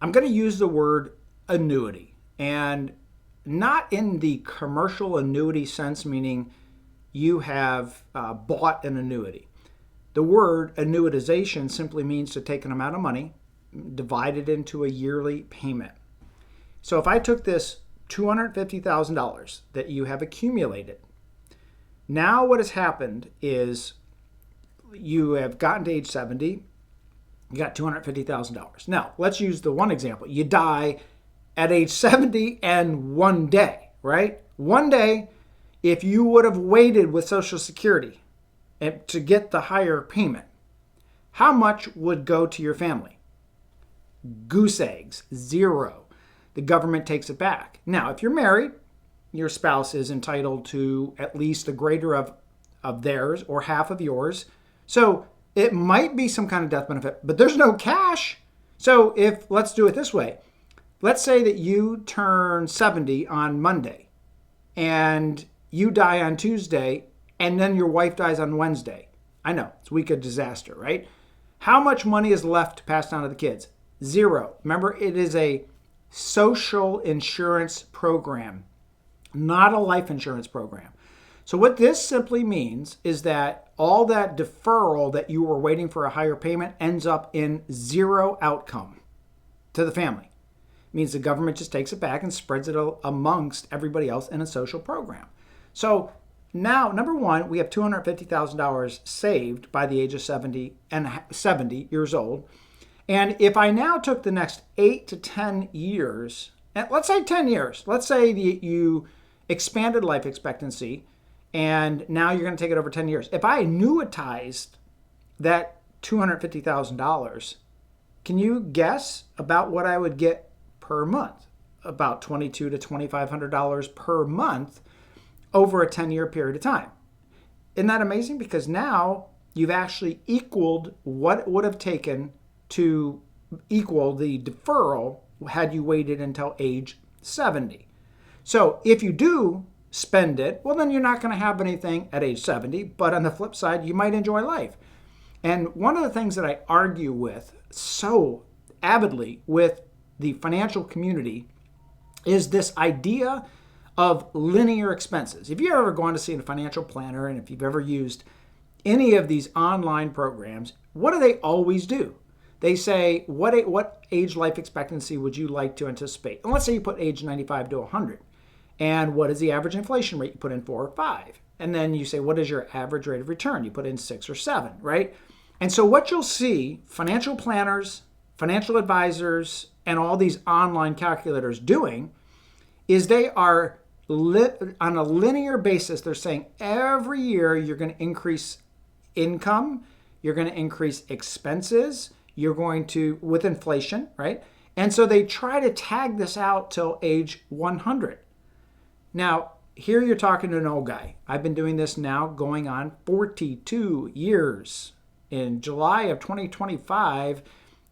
I'm going to use the word annuity, and not in the commercial annuity sense, meaning you have bought an annuity. The word annuitization simply means to take an amount of money, divide it into a yearly payment. So if I took this $250,000 that you have accumulated, now what has happened is you have gotten to age 70, you got $250,000. Now, let's use the one example. You die at age 70 and one day, right? One day, if you would have waited with Social Security to get the higher payment, how much would go to your family? Goose eggs, zero. The government takes it back. Now, if you're married, your spouse is entitled to at least a greater of theirs or half of yours. So it might be some kind of death benefit, but there's no cash. So let's do it this way. Let's say that you turn 70 on Monday and you die on Tuesday and then your wife dies on Wednesday. I know, it's a week of disaster, right? How much money is left to pass down to the kids? Zero. Remember, it is a social insurance program, not a life insurance program. So what this simply means is that all that deferral that you were waiting for a higher payment ends up in zero outcome to the family. It means the government just takes it back and spreads it amongst everybody else in a social program. So now, number one, we have $250,000 saved by the age of 70 years old. And if I now took the next 8 to 10 years, and let's say 10 years, let's say you expanded life expectancy and now you're going to take it over 10 years. If I annuitized that $250,000, can you guess about what I would get per month? About $2,200 to $2,500 per month over a 10-year period of time. Isn't that amazing? Because now you've actually equaled what it would have taken to equal the deferral had you waited until age 70. So if you do spend it, well, then you're not going to have anything at age 70. But on the flip side, you might enjoy life. And one of the things that I argue with so avidly with the financial community is this idea of linear expenses. If you've ever gone to see a financial planner and if you've ever used any of these online programs, what do they always do? They say, what age life expectancy would you like to anticipate? And let's say you put age 95 to 100. And what is the average inflation rate? You put in 4 or 5. And then you say, what is your average rate of return? You put in 6 or 7, right? And so what you'll see financial planners, financial advisors, and all these online calculators doing is they are on a linear basis. They're saying every year you're going to increase income, you're going to increase expenses, you're going to, with inflation, right? And so they try to tag this out till age 100. Now, here you're talking to an old guy. I've been doing this now going on 42 years. In July of 2025,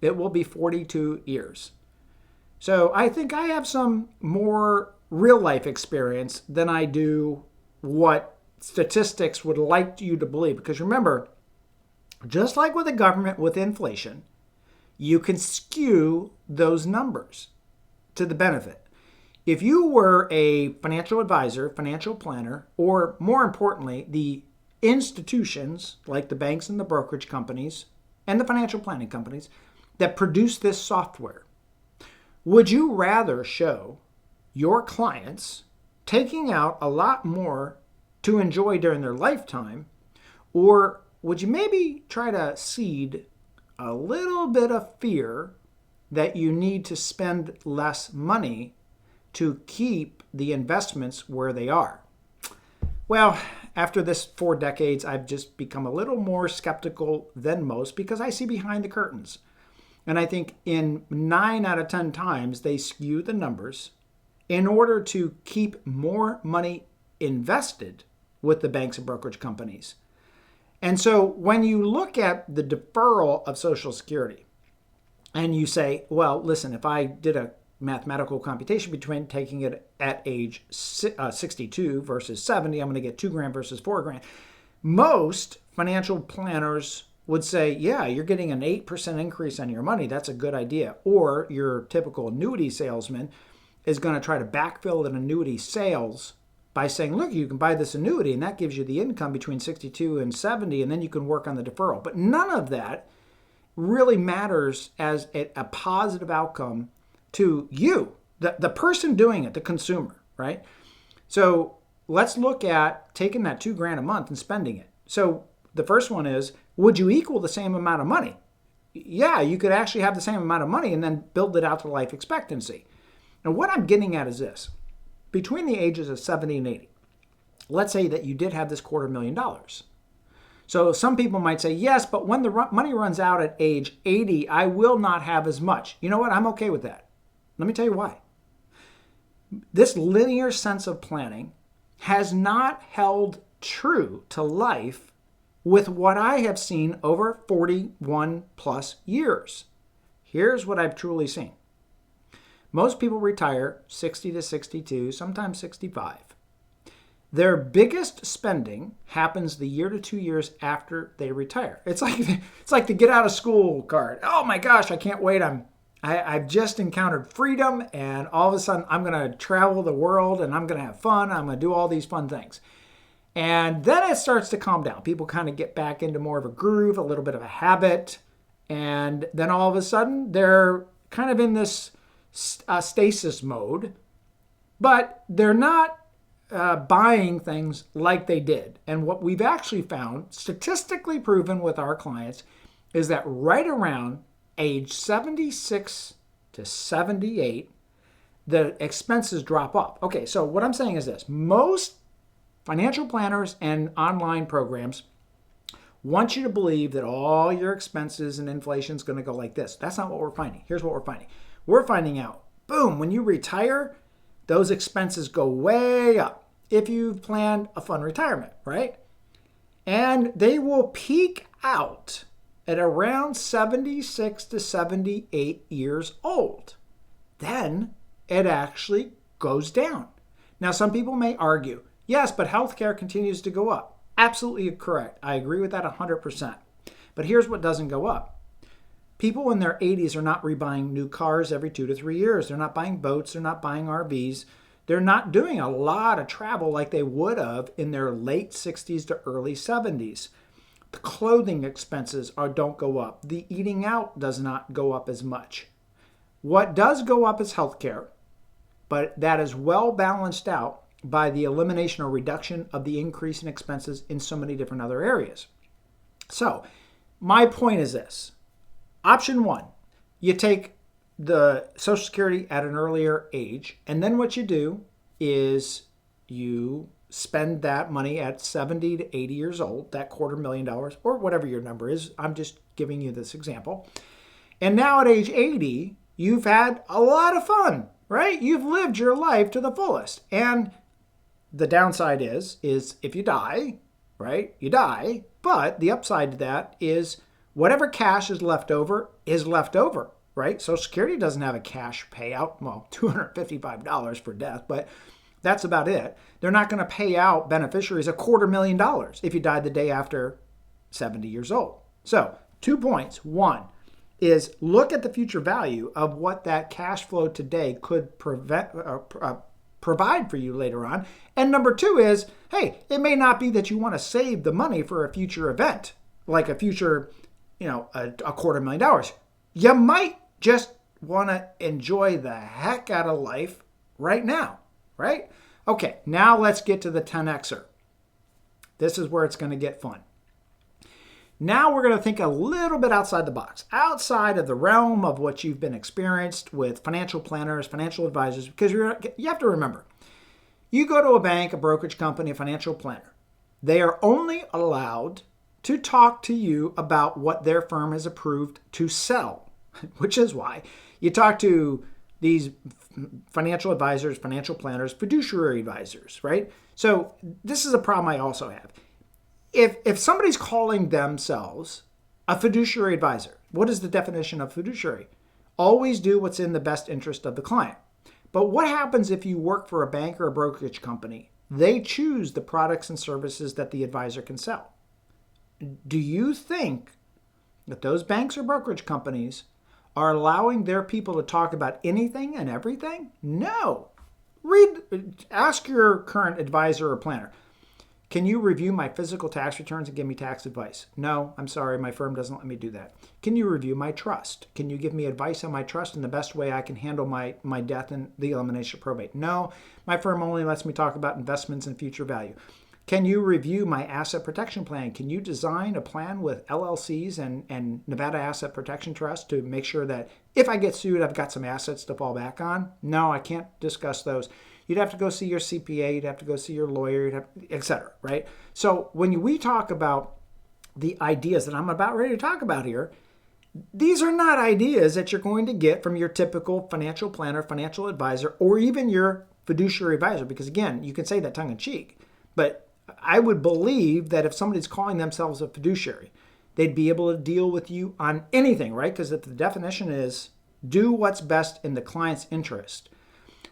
it will be 42 years. So I think I have some more real life experience than I do what statistics would like you to believe. Because remember, just like with the government with inflation, you can skew those numbers to the benefit. If you were a financial advisor, financial planner, or more importantly, the institutions like the banks and the brokerage companies and the financial planning companies that produce this software, would you rather show your clients taking out a lot more to enjoy during their lifetime, or would you maybe try to seed a little bit of fear that you need to spend less money to keep the investments where they are? Well, after this 4 decades, I've just become a little more skeptical than most because I see behind the curtains. And I think in 9 out of 10 times, they skew the numbers in order to keep more money invested with the banks and brokerage companies. And so when you look at the deferral of Social Security and you say, well, listen, if I did a mathematical computation between taking it at age 62 versus 70, I'm going to get $2,000 versus $4,000. Most financial planners would say, yeah, you're getting an 8% increase on your money. That's a good idea. Or your typical annuity salesman is going to try to backfill an annuity sales by saying, look, you can buy this annuity and that gives you the income between 62 and 70, and then you can work on the deferral. But none of that really matters as a positive outcome to you, the person doing it, the consumer, right? So let's look at taking that $2,000 a month and spending it. So the first one is, would you equal the same amount of money? Yeah, you could actually have the same amount of money and then build it out to life expectancy. And what I'm getting at is this. Between the ages of 70 and 80, let's say that you did have this $250,000. So some people might say, yes, but when the money runs out at age 80, I will not have as much. You know what? I'm okay with that. Let me tell you why. This linear sense of planning has not held true to life with what I have seen over 41 plus years. Here's what I've truly seen. Most people retire 60 to 62, sometimes 65. Their biggest spending happens the year to 2 years after they retire. It's like the get out of school card. Oh my gosh, I can't wait. I've just encountered freedom, and all of a sudden I'm going to travel the world and I'm going to have fun. I'm going to do all these fun things. And then it starts to calm down. People kind of get back into more of a groove, a little bit of a habit. And then all of a sudden they're kind of in this stasis mode, but they're not buying things like they did. And what we've actually found, statistically proven with our clients, is that right around age 76 to 78, the expenses drop off. Okay, so what I'm saying is this. Most financial planners and online programs want you to believe that all your expenses and inflation is going to go like this. That's not what we're finding. Here's what we're finding. We're finding out, boom, when you retire, those expenses go way up if you've planned a fun retirement, right? And they will peak out at around 76 to 78 years old. Then it actually goes down. Now, some people may argue, yes, but healthcare continues to go up. Absolutely correct. I agree with that 100%. But here's what doesn't go up. People in their 80s are not rebuying new cars every 2 to 3 years. They're not buying boats. They're not buying RVs. They're not doing a lot of travel like they would have in their late 60s to early 70s. The clothing expenses don't go up. The eating out does not go up as much. What does go up is healthcare, but that is well balanced out by the elimination or reduction of the increase in expenses in so many different other areas. So my point is this. Option one, you take the Social Security at an earlier age, and then what you do is you spend that money at 70 to 80 years old, that $250,000 or whatever your number is. I'm just giving you this example. And now at age 80, you've had a lot of fun, right? You've lived your life to the fullest. And the downside is if you die, right? You die. But the upside to that is whatever cash is left over, right? Social Security doesn't have a cash payout. Well, $255 for death, but that's about it. They're not going to pay out beneficiaries $250,000 if you died the day after 70 years old. So 2 points. One is look at the future value of what that cash flow today could provide for you later on. And number two is, hey, it may not be that you want to save the money for a future event, like a future, a $250,000. You might just want to enjoy the heck out of life right now, right? Okay, now let's get to the 10Xer. This is where it's going to get fun. Now we're going to think a little bit outside the box, outside of the realm of what you've been experienced with financial planners, financial advisors, because you have to remember, you go to a bank, a brokerage company, a financial planner. They are only allowed to talk to you about what their firm has approved to sell, which is why you talk to these financial advisors, financial planners, fiduciary advisors, right? So this is a problem I also have. If somebody's calling themselves a fiduciary advisor, what is the definition of fiduciary? Always do what's in the best interest of the client. But what happens if you work for a bank or a brokerage company? They choose the products and services that the advisor can sell. Do you think that those banks or brokerage companies are allowing their people to talk about anything and everything? No. Ask your current advisor or planner. Can you review my physical tax returns and give me tax advice? No, I'm sorry, my firm doesn't let me do that. Can you review my trust? Can you give me advice on my trust and the best way I can handle my death and the elimination of probate? No, my firm only lets me talk about investments and future value. Can you review my asset protection plan? Can you design a plan with LLCs and Nevada Asset Protection Trust to make sure that if I get sued, I've got some assets to fall back on? No, I can't discuss those. You'd have to go see your CPA, you'd have to go see your lawyer, et cetera, right? So when we talk about the ideas that I'm about ready to talk about here, these are not ideas that you're going to get from your typical financial planner, financial advisor, or even your fiduciary advisor, because again, you can say that tongue in cheek, but I would believe that if somebody's calling themselves a fiduciary, they'd be able to deal with you on anything, right? Because if the definition is do what's best in the client's interest.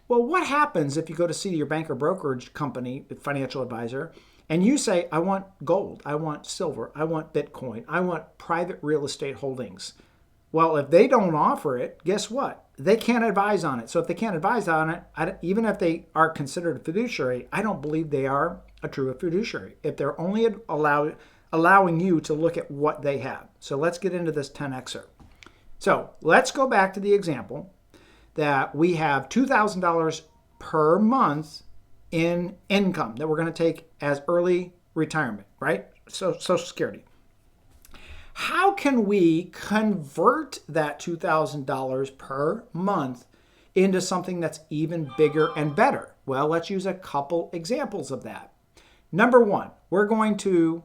Well, what happens if you go to see your bank or brokerage company, financial advisor, and you say, I want gold, I want silver, I want Bitcoin, I want private real estate holdings? Well, if they don't offer it, guess what? They can't advise on it. So if they can't advise on it, even if they are considered a fiduciary, I don't believe they are a true fiduciary if they're only allowing you to look at what they have. So let's get into this 10 excerpt. So let's go back to the example that we have $2,000 per month in income that we're going to take as early retirement, right? So Social Security. How can we convert that $2,000 per month into something that's even bigger and better? Well, let's use a couple examples of that. Number one, we're going to